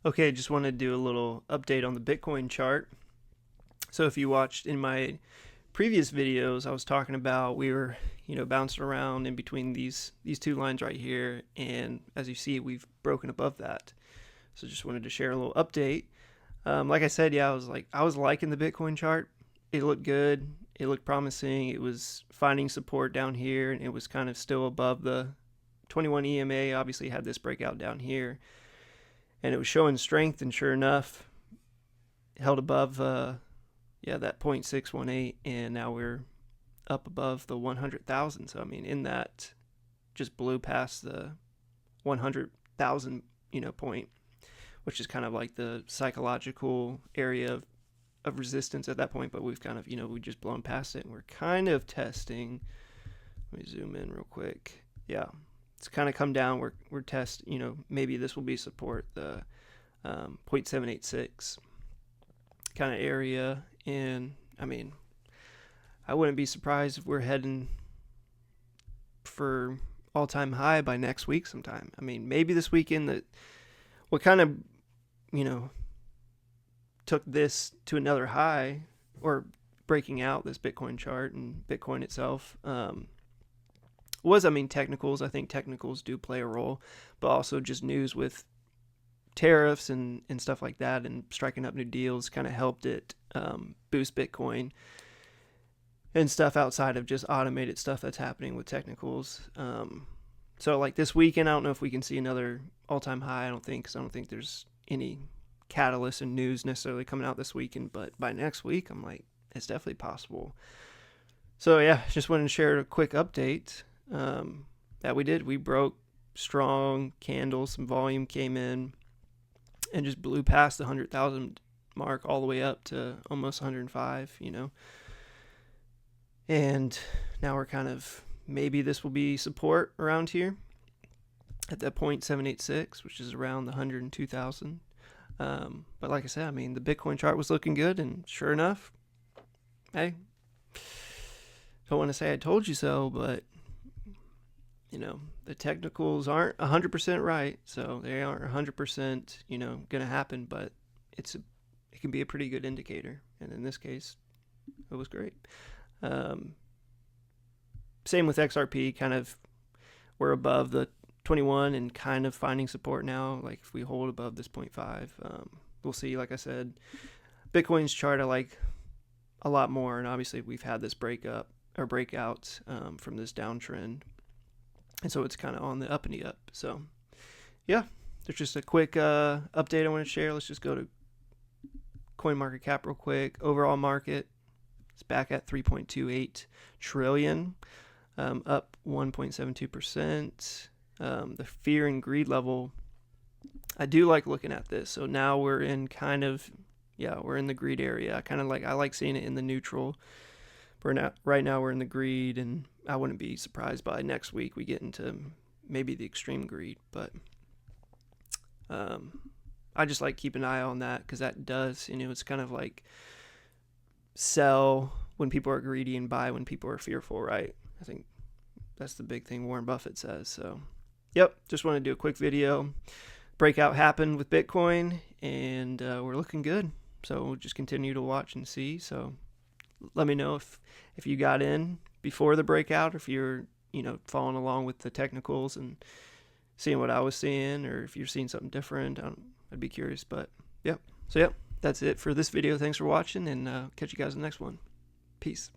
Okay, just wanted to do a little update on the Bitcoin chart. So if you watched in my previous videos, I was talking about we were, bouncing around in between these two lines right here, and as you see, we've broken above that. So just wanted to share a little update. Like I said, yeah, I was liking the Bitcoin chart. It looked good. It looked promising. It was finding support down here, and it was kind of still above the 21 EMA. Obviously, had this breakout down here, and it was showing strength. And sure enough, held above that 0.618, and now we're up above the 100,000. So I mean, in that, just blew past the 100,000 point, which is kind of like the psychological area of resistance at that point. But we've kind of we just blown past it, and we're kind of testing. Let me zoom in real quick. Yeah, it's kind of come down. We're test. Maybe this will be support, the 0.786 kind of area. And I mean, I wouldn't be surprised if we're heading for all-time high by next week sometime. I mean, maybe this weekend. That what kind of took this to another high, or breaking out this Bitcoin chart and Bitcoin itself, technicals. I think technicals do play a role, but also just news with tariffs and stuff like that, and striking up new deals kind of helped it boost Bitcoin and stuff outside of just automated stuff that's happening with technicals. So like this weekend, I don't know if we can see another all-time high. I don't think, because I don't think there's any catalyst and news necessarily coming out this weekend, but by next week, I'm like, it's definitely possible. So yeah, just wanted to share a quick update that we did. We broke strong candles, some volume came in, and just blew past the 100,000 mark all the way up to almost 105, And now we're kind of, maybe this will be support around here at that 0.786, which is around the 102,000. But like I said, I mean, the Bitcoin chart was looking good, and sure enough, hey, don't want to say I told you so, but the technicals aren't 100% right, so they aren't 100%, going to happen, but it can be a pretty good indicator, and in this case, it was great. Same with XRP, kind of, we're above the 21 and kind of finding support now. Like if we hold above this 0.5, we'll see. Like I said, Bitcoin's chart I like a lot more, and obviously we've had this breakout from this downtrend, and so it's kind of on the up and the up. So yeah, there's just a quick update I want to share. Let's just go to CoinMarketCap real quick. Overall market, it's back at 3.28 trillion, up 1.72%. The fear and greed level, I do like looking at this. So now we're in we're in the greed area. I like seeing it in the neutral. Right now we're in the greed, and I wouldn't be surprised by next week we get into maybe the extreme greed. But I just like keep an eye on that, because that does, it's kind of like sell when people are greedy and buy when people are fearful, right? I think that's the big thing Warren Buffett says. So yep, just want to do a quick video. Breakout happened with Bitcoin, and we're looking good. So we'll just continue to watch and see. So let me know if you got in before the breakout, or if you're following along with the technicals and seeing what I was seeing, or if you're seeing something different. I'd be curious. But yep. So yep, that's it for this video. Thanks for watching, and catch you guys in the next one. Peace.